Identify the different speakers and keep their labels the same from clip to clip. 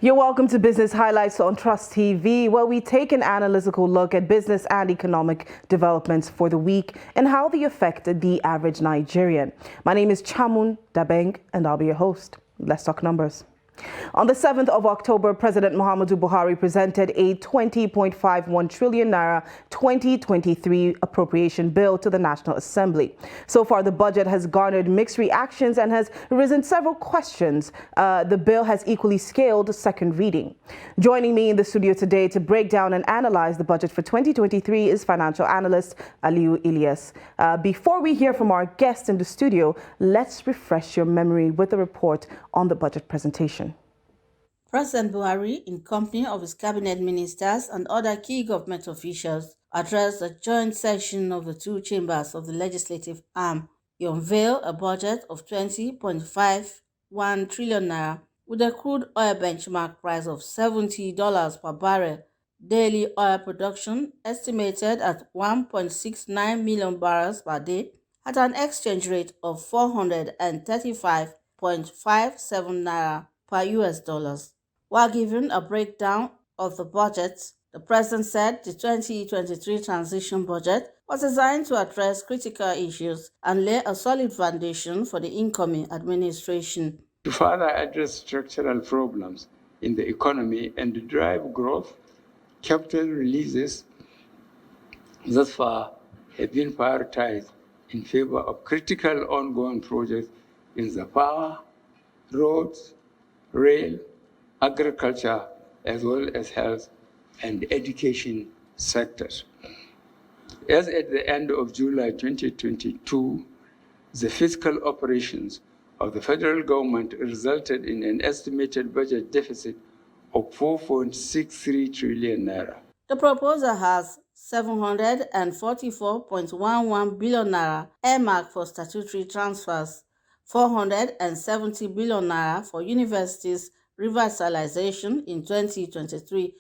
Speaker 1: You're welcome to Business Highlights on Trust TV, where we take an analytical look at business and economic developments for the week and how they affect the average Nigerian. My name is Chamun Dabeng, and I'll be your host. Let's talk numbers. On the 7th of October, President Muhammadu Buhari presented a 20.51 trillion naira 2023 appropriation bill to the National Assembly. So far, the budget has garnered mixed reactions and has risen several questions. The bill has equally scaled second reading. Joining me in the studio today to break down and analyze the budget for 2023 is financial analyst Aliyu Ilyas. Before we hear from our guest in the studio, let's refresh your memory with a report on the budget presentation.
Speaker 2: President Buhari, in company of his cabinet ministers and other key government officials, addressed a joint session of the two chambers of the legislative arm. He unveiled a budget of 20.51 trillion naira with a crude oil benchmark price of $70 per barrel, daily oil production estimated at 1.69 million barrels per day at an exchange rate of 435.57 naira per US dollars. While giving a breakdown of the budget, the president said the 2023 transition budget was designed to address critical issues and lay a solid foundation for the incoming administration.
Speaker 3: To further address structural problems in the economy and drive growth, capital releases thus far have been prioritized in favor of critical ongoing projects in the power, roads, rail, agriculture, as well as health and education sectors. As at the end of July 2022, the fiscal operations of the federal government resulted in an estimated budget deficit of 4.63 trillion naira.
Speaker 2: The proposal has 744.11 billion naira earmarked for statutory transfers, 470 billion naira for universities revitalization in 2023,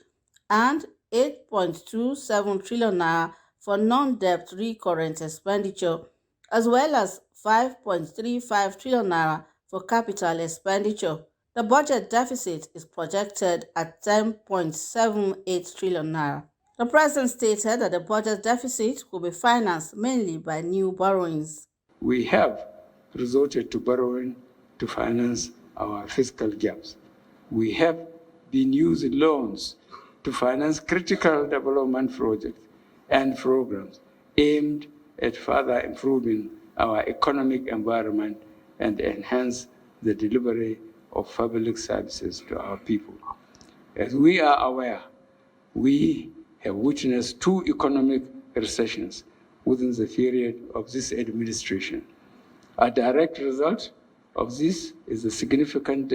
Speaker 2: and 8.27 trillion naira for non-debt recurrent expenditure, as well as 5.35 trillion naira for capital expenditure. The budget deficit is projected at 10.78 trillion naira. The president stated that the budget deficit will be financed mainly by new borrowings.
Speaker 3: We have resorted to borrowing to finance our fiscal gaps. We have been using loans to finance critical development projects and programs aimed at further improving our economic environment and enhance the delivery of public services to our people. As we are aware, we have witnessed two economic recessions within the period of this administration. A direct result of this is a significant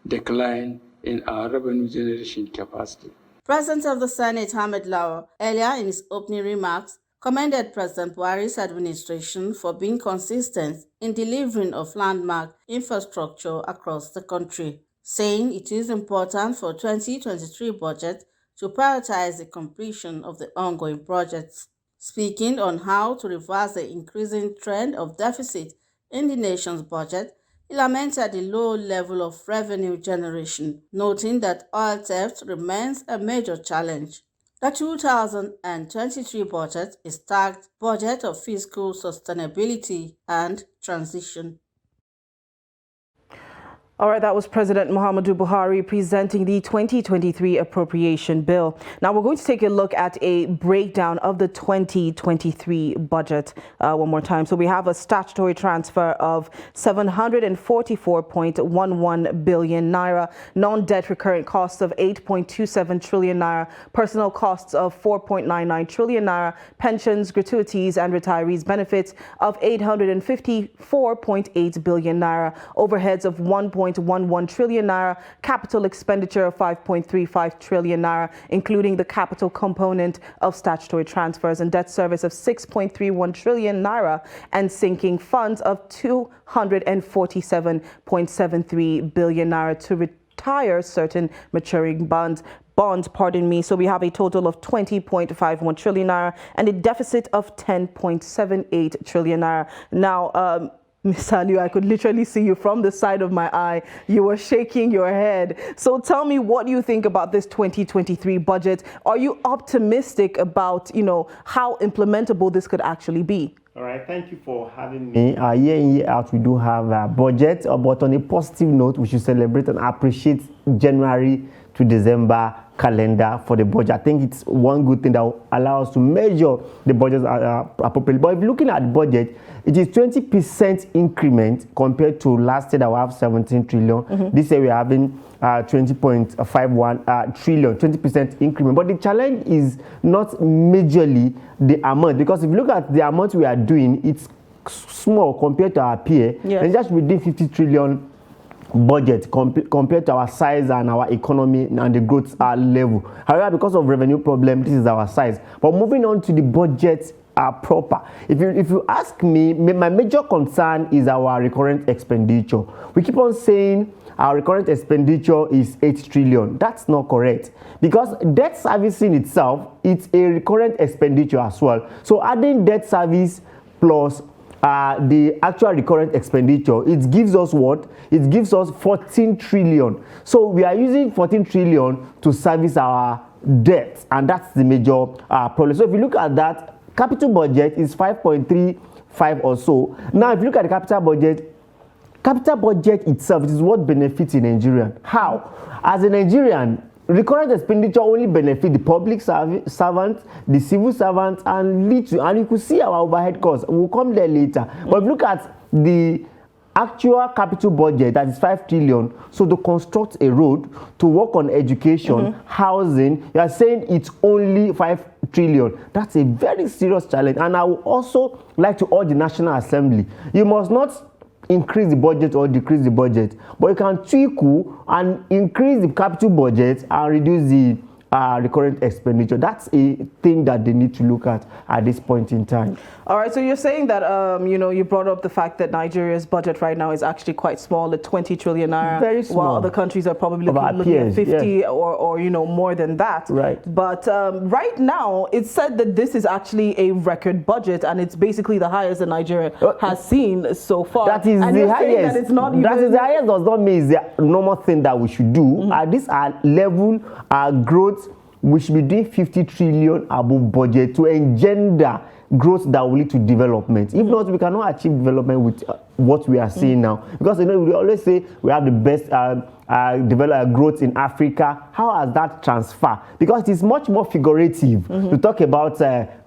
Speaker 3: decline in our revenue generation capacity.
Speaker 2: President of the Senate, Ahmed Lawan, earlier in his opening remarks, commended President Buhari's administration for being consistent in delivering of landmark infrastructure across the country, saying it is important for 2023 budget to prioritize the completion of the ongoing projects. Speaking on how to reverse the increasing trend of deficit in the nation's budget, he lamented the low level of revenue generation, noting that oil theft remains a major challenge. The 2023 budget is tagged Budget of Fiscal Sustainability and Transition.
Speaker 1: All right, that was President Muhammadu Buhari presenting the 2023 appropriation bill. Now we're going to take a look at a breakdown of the 2023 budget one more time. So we have a statutory transfer of 744.11 billion naira, non-debt recurrent costs of 8.27 trillion naira, personal costs of 4.99 trillion naira, pensions, gratuities and retirees benefits of 854.8 billion naira, overheads of 1.11 trillion naira, capital expenditure of 5.35 trillion naira, including the capital component of statutory transfers, and debt service of 6.31 trillion naira, and sinking funds of 247.73 billion naira to retire certain maturing bonds. So we have a total of 20.51 trillion naira and a deficit of 10.78 trillion naira. Now, Ms. Aliu, I could literally see you from the side of my eye. You were shaking your head. So tell me, what do you think about this 2023 budget? Are you optimistic about, how implementable this could actually be?
Speaker 4: All right, thank you for having me. Year in, year out, we do have a budget, but on a positive note, we should celebrate and appreciate January to December calendar for the budget. I think it's one good thing that will allow us to measure the budget appropriately. But if you're looking at the budget, it is 20% increment compared to last year that we have 17 trillion. This year we're having 20.51 trillion, 20% increment. But the challenge is not majorly the amount, because if you look at the amount we are doing, it's small compared to our peer.
Speaker 1: Yes.
Speaker 4: And just within 50 trillion budget compared to our size and our economy and the growth level. However, because of revenue problem, this is our size. But moving on to the budget proper. If you ask me, my major concern is our recurrent expenditure. We keep on saying our recurrent expenditure is 8 trillion. That's not correct, because debt servicing itself, it's a recurrent expenditure as well. So adding debt service plus the actual recurrent expenditure, it gives us what? It gives us 14 trillion. So we are using 14 trillion to service our debt, and that's the major problem. So if you look at that, capital budget is 5.35 or so. Now, if you look at the capital budget itself, it is what benefits a Nigerian. How? As a Nigerian, recurrent expenditure only benefit the public servants, the civil servants, and you could see our overhead costs. We'll come there later. But if you look at the actual capital budget, that is 5 trillion, so to construct a road, to work on education, housing, you are saying it's only 5 trillion. That's a very serious challenge. And I would also like to urge the National Assembly, you must not increase the budget or decrease the budget, but you can tweak and increase the capital budget and reduce the recurrent expenditure. That's a thing that they need to look at this point in time.
Speaker 1: All right, so you're saying that, you brought up the fact that Nigeria's budget right now is actually quite small, at 20 trillion naira.
Speaker 4: Very small.
Speaker 1: While other countries are probably looking at 50
Speaker 4: yes.
Speaker 1: or more than that.
Speaker 4: Right.
Speaker 1: But right now, it's said that this is actually a record budget, and it's basically the highest that Nigeria has seen so far.
Speaker 4: That is
Speaker 1: and
Speaker 4: the highest.
Speaker 1: That it's not even...
Speaker 4: That is the highest does not mean it's the normal thing that we should do. At this level, growth, we should be doing 50 trillion above budget to engender growth that will lead to development. If not, we cannot achieve development with what we are seeing now. Because we always say we have the best growth in Africa. How has that transfer? Because it is much more figurative to talk about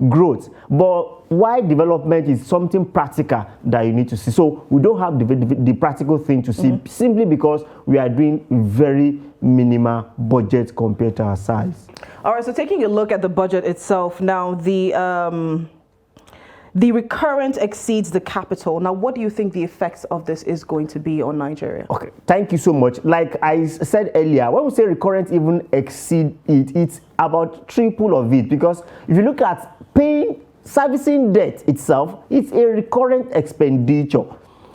Speaker 4: growth. But why development is something practical that you need to see. So we don't have the practical thing to see simply because we are doing very minimal budget compared to our size.
Speaker 1: All right, so taking a look at the budget itself now, the recurrent exceeds the capital. Now, what do you think the effects of this is going to be on Nigeria?
Speaker 4: Okay, thank you so much. Like I said earlier, when we say recurrent even exceed it, it's about triple of it. Because if you look at servicing debt itself, it's a recurrent expenditure.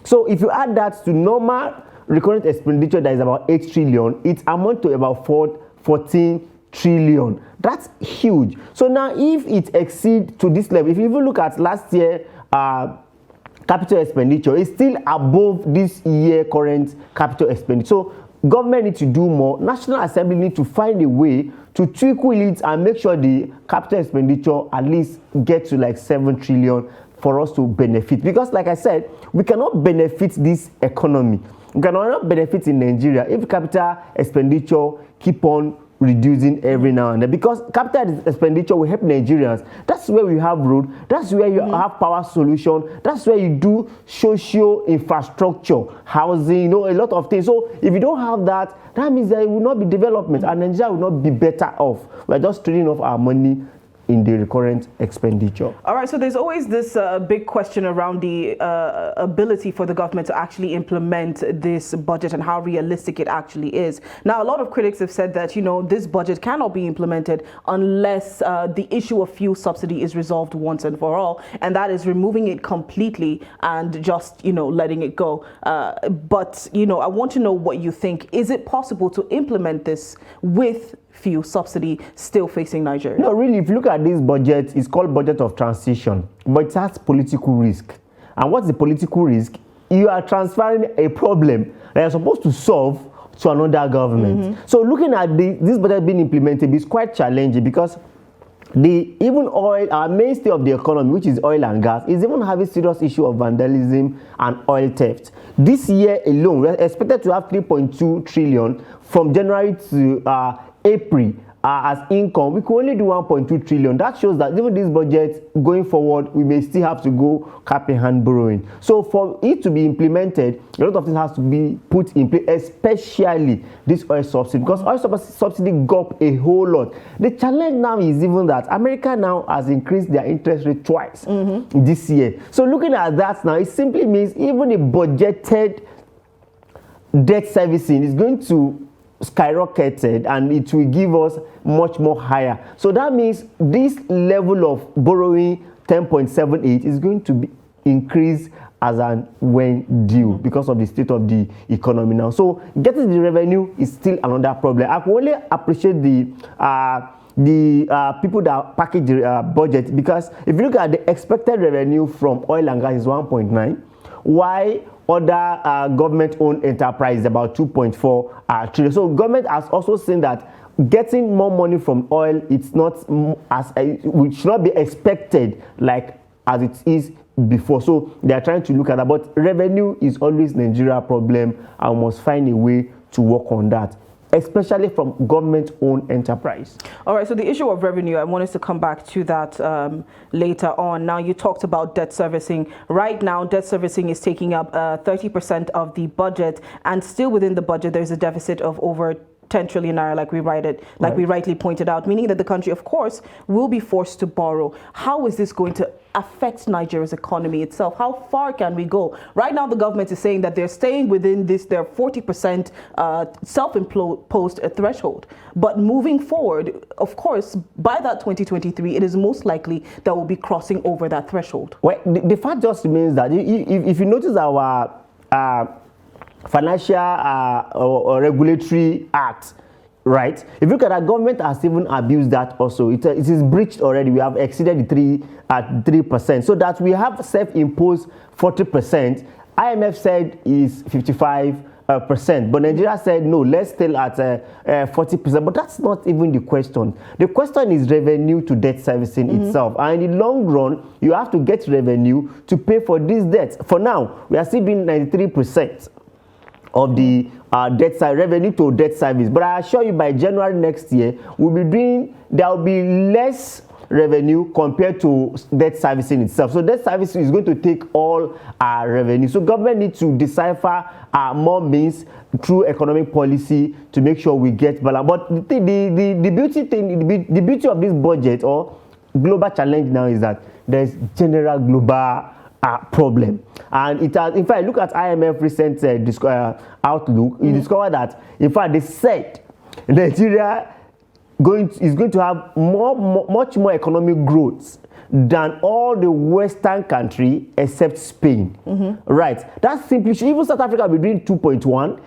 Speaker 4: So if you add that to normal recurrent expenditure that is about 8 trillion, it amounts to about 14 trillion. That's huge. So now if it exceeds to this level, if you even look at last year capital expenditure, it's still above this year current capital expenditure. So government needs to do more. National Assembly needs to find a way to trickle it and make sure the capital expenditure at least get to like 7 trillion for us to benefit. Because like I said, we cannot benefit this economy. We cannot benefit in Nigeria if capital expenditure keep on reducing every now and then, because capital expenditure will help Nigerians. That's where we have road, that's where you have power solution, that's where you do social infrastructure, housing, a lot of things. So if you don't have that, that means there will not be development and Nigeria will not be better off. We're just trading off our money in the recurrent expenditure.
Speaker 1: All right, so there's always this big question around the ability for the government to actually implement this budget and how realistic it actually is. Now, a lot of critics have said that, this budget cannot be implemented unless the issue of fuel subsidy is resolved once and for all, and that is removing it completely and just, letting it go. But, I want to know what you think. Is it possible to implement this with fuel subsidy still facing Nigeria?
Speaker 4: No, really, if you look at this budget, it's called budget of transition, but it has political risk. And what's the political risk? you are transferring a problem that you're supposed to solve to another government. So looking at this budget being implemented is quite challenging, because even oil, our mainstay of the economy, which is oil and gas, is even having serious issue of vandalism and oil theft. This year alone, we're expected to have 3.2 trillion from January to April as income. We could only do 1.2 trillion. That shows that even this budget going forward, we may still have to go cap in hand borrowing. So for it to be implemented, a lot of things has to be put in place, especially this oil subsidy, because oil subsidy got a whole lot. The challenge now is even that America now has increased their interest rate twice this year. So looking at that now, it simply means even a budgeted debt servicing is going to skyrocketed, and it will give us much more higher. So that means this level of borrowing 10.78 is going to be increased as and when due because of the state of the economy now. So getting the revenue is still another problem. I can only appreciate the people that package the budget, because if you look at the expected revenue from oil and gas is 1.9, why other government-owned enterprise about 2.4 trillion. So government has also seen that getting more money from oil, it's not which should not be expected like as it is before. So they are trying to look at that. But revenue is always Nigeria problem, and we must find a way to work on that, especially from government-owned enterprise. All
Speaker 1: right, so the issue of revenue, I want us to come back to that later on. Now, you talked about debt servicing. Right now, debt servicing is taking up 30% of the budget, and still within the budget, there's a deficit of over 10 trillion naira, like we rightly pointed out, meaning that the country, of course, will be forced to borrow. How is this going to affect Nigeria's economy itself? How far can we go? Right now, the government is saying that they're staying within their 40% self-imposed threshold. But moving forward, of course, by that 2023, it is most likely that we'll be crossing over that threshold.
Speaker 4: Well, the fact just remains that if you notice our financial or regulatory act, right? If you look at that, government has even abused that also. It is breached already. We have exceeded the 3%. So that we have self-imposed 40%. IMF said is 55%. But Nigeria said, no, let's still at 40%. But that's not even the question. The question is revenue to debt servicing itself. And in the long run, you have to get revenue to pay for these debts. For now, we are still doing 93% of the debt side revenue to debt service. But I assure you, by January next year, there will be less revenue compared to debt servicing itself. So debt servicing is going to take all our revenue. So government needs to decipher more means through economic policy to make sure we get balance. But the beauty of this budget or global challenge now is that there's general global problem, and it has, in fact, look at IMF recent outlook. You discover that, in fact, they said Nigeria is going to have much more economic growth than all the Western country except Spain. Right? That's simply, even South Africa will be doing 2.1.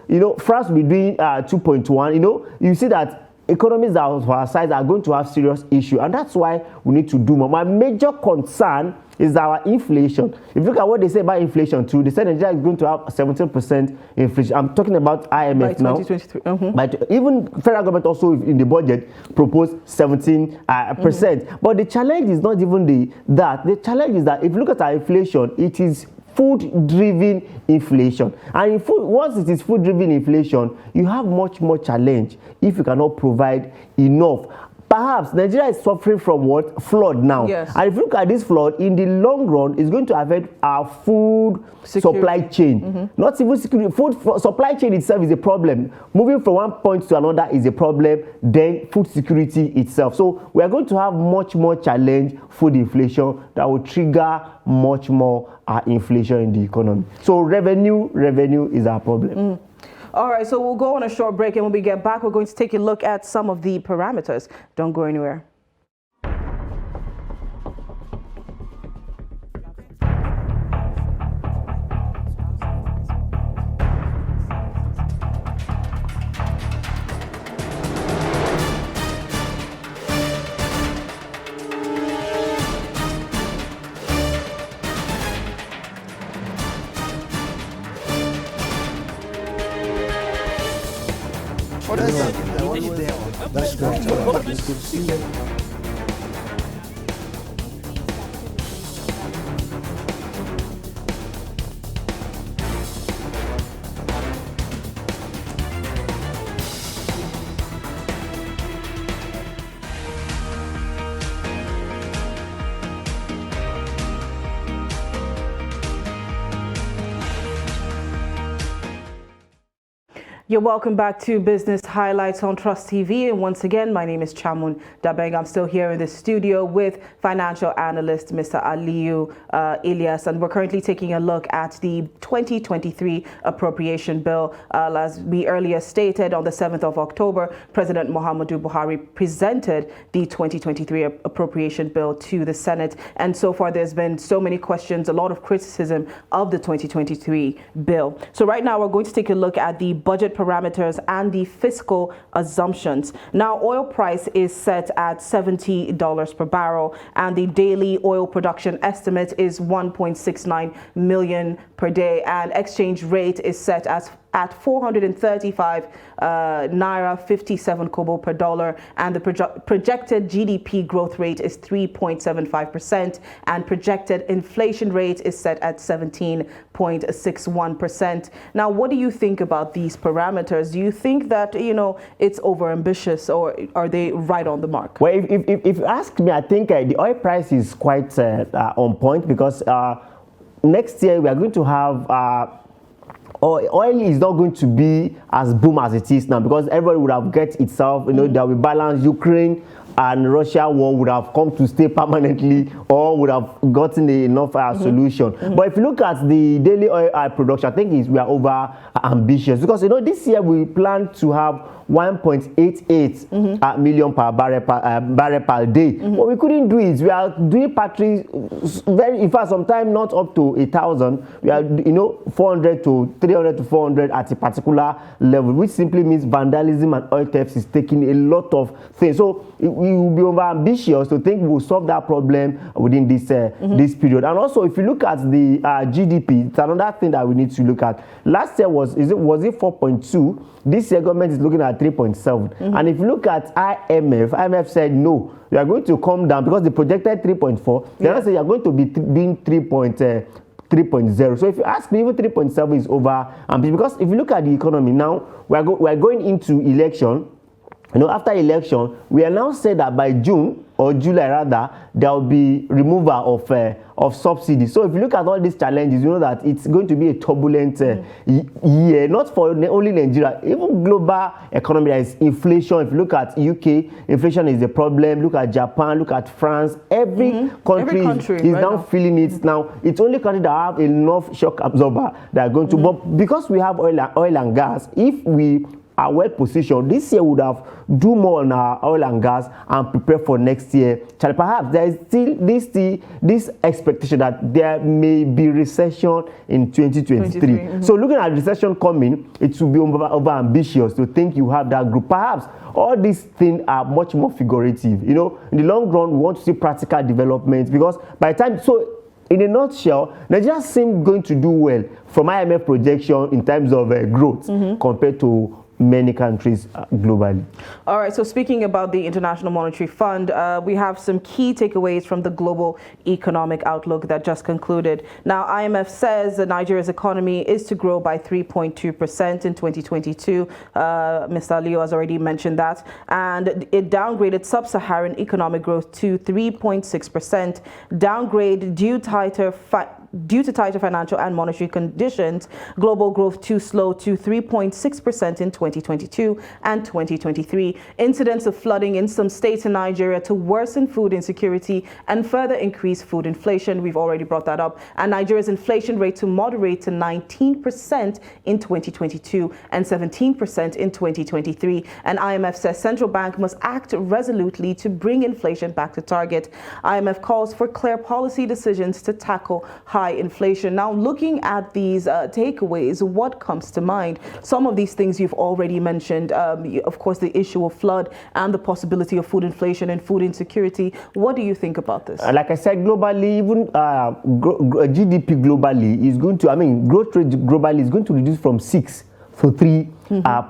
Speaker 4: You know, France will be doing 2.1. You see that economies of our size are going to have serious issue, and that's why we need to do more. My major concern is our inflation. If you look at what they say about inflation too, they said Nigeria is going to have 17% inflation. I'm talking about IMF now. By 2023. But even federal government also in the budget proposed 17%. But the challenge is not even that. The challenge is that if you look at our inflation, it is food-driven inflation. And once it is food-driven inflation, you have much more challenge if you cannot provide enough. Perhaps Nigeria is suffering from what? Flood now.
Speaker 1: Yes.
Speaker 4: And if you look at this flood, in the long run, it's going to affect our food supply chain. Not even security. Food supply chain itself is a problem. Moving from one point to another is a problem. Then food security itself. So we are going to have much more challenge, food inflation, that will trigger much more inflation in the economy. So revenue is our problem.
Speaker 1: All right, so we'll go on a short break, and when we get back, we're going to take a look at some of the parameters. Don't go anywhere. You're welcome back to Business Highlights on Trust TV. And once again, my name is Chamun Dabeng. I'm still here in the studio with financial analyst Mr. Aliyu Ilyas. And we're currently taking a look at the 2023 appropriation bill. As we earlier stated, on the 7th of October, President Muhammadu Buhari presented the 2023 appropriation bill to the Senate. And so far, there's been so many questions, a lot of criticism of the 2023 bill. So right now, we're going to take a look at the budget parameters and the fiscal assumptions. Now, oil price is set at $70 per barrel, and the daily oil production estimate is 1.69 million per day, and exchange rate is set at 435 naira 57 kobo per dollar, and the projected GDP growth rate is 3.75%, and projected inflation rate is set at 17.61%. Now, what do you think about these parameters? Do you think that, it's overambitious, or are they right on the mark?
Speaker 4: Well, if you ask me, I think the oil price is quite on point, because next year we are going to have oil is not going to be as boom as it is now, because everybody would have get itself, there will be balance. Ukraine and Russia war would have come to stay permanently, or would have gotten enough solution. But if you look at the daily oil production, I think we are over ambitious, because this year we plan to have 1.88 million per barrel per day. What we couldn't do is we are doing batteries in fact, sometimes not up to 1,000. We are 400 to 300 to 400 at a particular level, which simply means vandalism and oil theft is taking a lot of things. So we will be over ambitious to think we'll solve that problem within this this period. And also, if you look at the GDP, it's another thing that we need to look at. Last year was it 4.2? This year government is looking at 3.7. And if you look at IMF said no, we are going to come down, because the projected 3.4. They say you are going to be doing 3.0. So if you ask me, even 3.7 is over. Because if you look at the economy now, we are going into election. After election, we are now said that by June or July rather, there will be removal of subsidies. So if you look at all these challenges, you know that it's going to be a turbulent year, not for only Nigeria, even global economy. There is inflation. If you look at UK, inflation is a problem. Look at Japan, look at France. Every country is now feeling it. Now, it's only countries that have enough shock absorber that are going to, but because we have oil and gas, if we are well positioned, this year would have do more on our oil and gas and prepare for next year. Perhaps there is still this expectation that there may be recession in 2023. So looking at recession coming, it will be over ambitious to think you have that group. Perhaps all these things are much more figurative. In the long run, we want to see practical development, because by the time, so in a nutshell, Nigeria seems going to do well from IMF projection in terms of growth compared to many countries globally. All
Speaker 1: right, so speaking about the International Monetary Fund, we have some key takeaways from the global economic outlook that just concluded. Now, IMF says that Nigeria's economy is to grow by 3.2% in 2022. Mr. Aliyu has already mentioned that. And it downgraded sub-Saharan economic growth to 3.6%, downgrade due to tighter financial and monetary conditions, global growth too slow to 3.6% in 2022 and 2023. Incidents of flooding in some states in Nigeria to worsen food insecurity and further increase food inflation. We've already brought that up. And Nigeria's inflation rate to moderate to 19% in 2022 and 17% in 2023. And IMF says central bank must act resolutely to bring inflation back to target. IMF calls for clear policy decisions to tackle high inflation. Now, looking at these takeaways, what comes to mind? Some of these things you've already mentioned, of course, the issue of flood and the possibility of food inflation and food insecurity. What do you think about this?
Speaker 4: Like I said, globally, even GDP globally is going to, growth rate globally is going to reduce from 6 to 3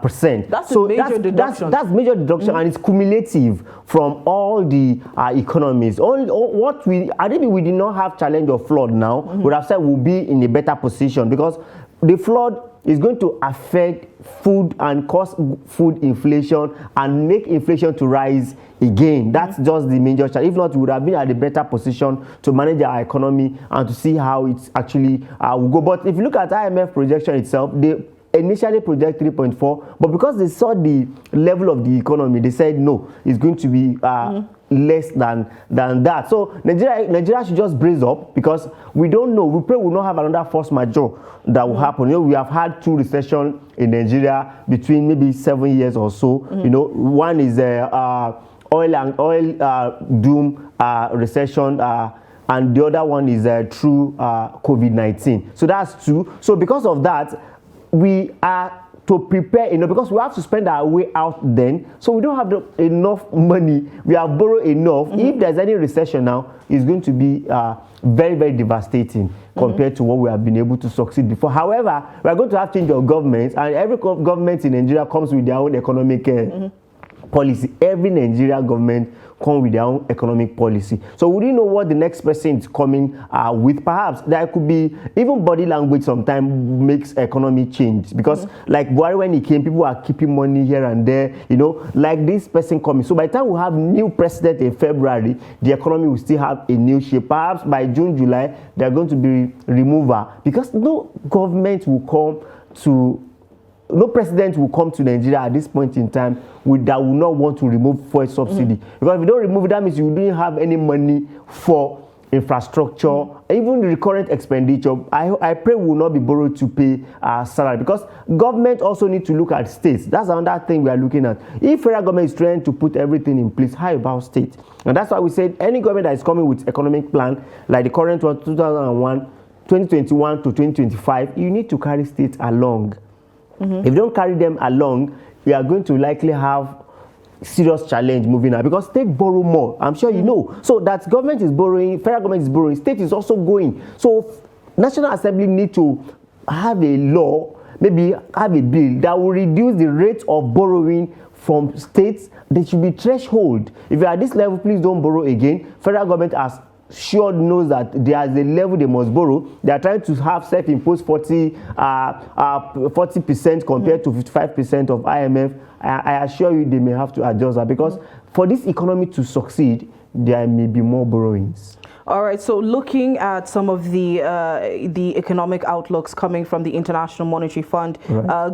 Speaker 4: percent.
Speaker 1: That's a major deduction.
Speaker 4: That's major deduction, and it's cumulative from all the economies. I think we did not have challenge of flood now. Would have said we'll be in a better position, because the flood is going to affect food and cause food inflation and make inflation to rise again. That's just the major challenge. If not, we would have been at a better position to manage our economy and to see how it's actually will go. But if you look at IMF projection itself, they initially project 3.4, but because they saw the level of the economy, they said no, it's going to be less than that. So Nigeria should just brace up, because we don't know. We pray we will not have another force majeure that will happen. You know, we have had 2 recessions in Nigeria between maybe 7 years or so. You know, one is oil doom recession. And the other one is through COVID-19. So that's 2. So because of that, we are to prepare, because we have to spend our way out then. So we don't have enough money. We have borrowed enough. If there's any recession now, it's going to be very, very devastating compared to what we have been able to succeed before. However, we are going to have change of government, and every government in Nigeria comes with their own economic policy. Every Nigeria government come with their own economic policy. So we didn't know what the next person is coming with. Perhaps there could be even body language sometimes makes economy change, because like Buhari, when he came, people are keeping money here and there, like this person coming. So by the time we have new president in February, the economy will still have a new shape. Perhaps by June, July, they're going to be remover, because no government will come to no president will come to Nigeria at this point in time that will not want to remove fuel subsidy. Because if you don't remove it, that means you didn't have any money for infrastructure, even recurrent expenditure. I pray we will not be borrowed to pay salary, because government also need to look at states. That's another thing we are looking at. If federal government is trying to put everything in place, how about state? And that's why we said any government that is coming with economic plan, like the current one, 2001, 2021 to 2025, you need to carry states along. If you don't carry them along, we are going to likely have serious challenge moving on, because state borrow more. I'm sure you know. So that government is borrowing, federal government is borrowing, state is also going. So National Assembly need to have a law, maybe have a bill that will reduce the rate of borrowing from states. There should be threshold. If you are at this level, please don't borrow again. Federal government has sure knows that there's a level they must borrow. They are trying to have self-imposed 40% compared to 55% of IMF. I assure you they may have to adjust that, because for this economy to succeed, there may be more borrowings.
Speaker 1: All right, so looking at some of the economic outlooks coming from the International Monetary Fund,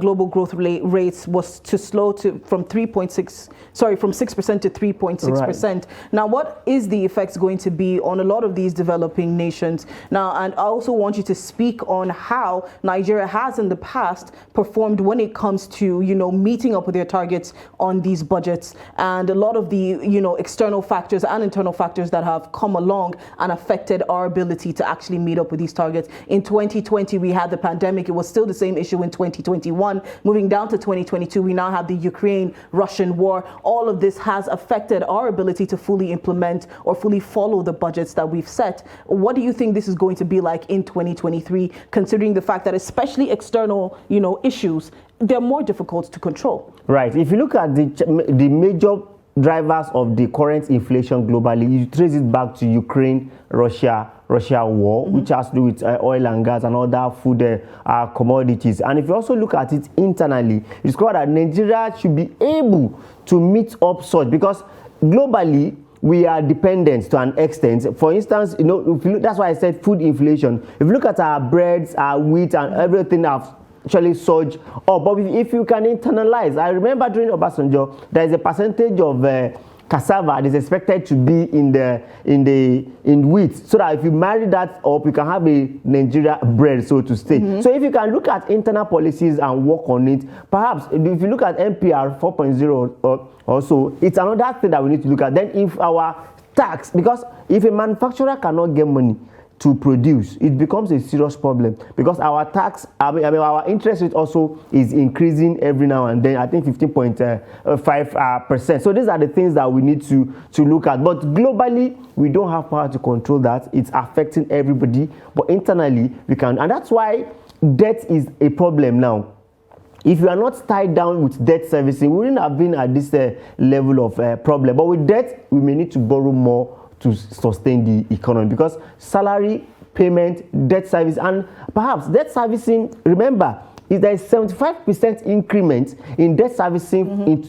Speaker 1: global growth rates was to slow from 6% to 3.6%. Now, what is the effects going to be on a lot of these developing nations? Now, and I also want you to speak on how Nigeria has in the past performed when it comes to, meeting up with their targets on these budgets, and a lot of the, external factors and internal factors that have come along and affected our ability to actually meet up with these targets. In 2020, we had the pandemic. It was still the same issue in 2021. Moving down to 2022, we now have the Ukraine-Russian war. All of this has affected our ability to fully implement or fully follow the budgets that we've set. What do you think this is going to be like in 2023, considering the fact that especially external, issues, they're more difficult to control? Right.
Speaker 4: If you look at the major drivers of the current inflation globally, you trace it back to Ukraine-Russia war, which has to do with oil and gas and other food commodities. And if you also look at it internally, you discover that Nigeria should be able to meet up such, because globally we are dependent to an extent. For instance, if you look, that's why I said food inflation. If you look at our breads, our wheat, and everything actually surge up. But if you can internalize, I remember during Obasanjo, there is a percentage of cassava that is expected to be in wheat, so that if you marry that up, you can have a Nigeria bread, so to say. So if you can look at internal policies and work on it, perhaps if you look at NPR 4.0 also, it's another thing that we need to look at. Then if our tax, because if a manufacturer cannot get money to produce, it becomes a serious problem, because our tax, our interest rate also is increasing every now and then. I think 15.5%. So these are the things that we need to look at. But globally, we don't have power to control that. It's affecting everybody. But internally, we can. And that's why debt is a problem now. If you are not tied down with debt servicing, we wouldn't have been at this level of problem. But with debt, we may need to borrow more to sustain the economy, because salary, payment, debt service, and perhaps debt servicing, remember, is there is 75% increment in debt servicing in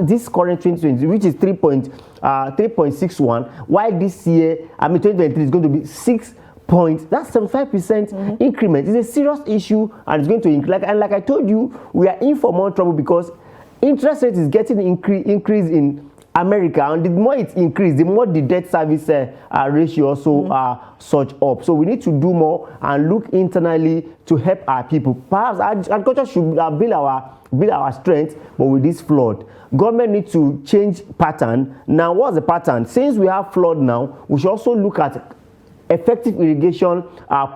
Speaker 4: this current 2020, which is 3.61, while this year, 2023 is going to be 6 points. That's 75% increment. It's a serious issue, and it's going to increase. Like I told you, we are in for more trouble because interest rate is getting increase in America, and the more it increases, the more the debt service ratio also surge up. So we need to do more and look internally to help our people. Perhaps agriculture should build our strength, but with this flood, government needs to change pattern. Now, what's the pattern? Since we have flood now, we should also look at effective irrigation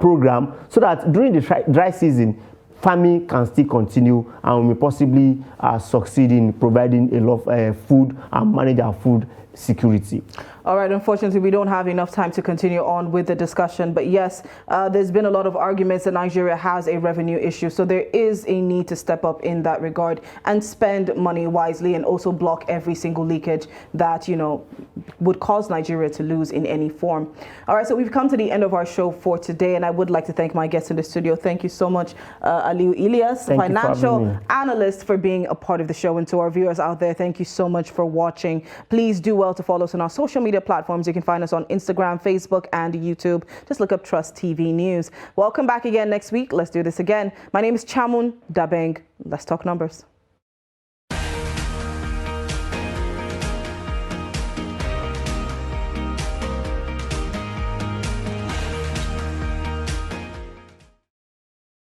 Speaker 4: program, so that during the dry season, farming can still continue, and we may possibly succeed in providing a lot of food and manage our food security.
Speaker 1: All right, unfortunately, we don't have enough time to continue on with the discussion. But yes, there's been a lot of arguments that Nigeria has a revenue issue. So there is a need to step up in that regard and spend money wisely, and also block every single leakage that, would cause Nigeria to lose in any form. All right, so we've come to the end of our show for today, and I would like to thank my guests in the studio. Thank you so much, Aliu Ilyas, financial analyst, for being a part of the show. And to our viewers out there, thank you so much for watching. Please do well to follow us on our social media platforms. You can find us on Instagram, Facebook, and YouTube. Just look up Trust TV News. Welcome back again next week. Let's do this again. My name is Chamun Dabeng. Let's talk numbers.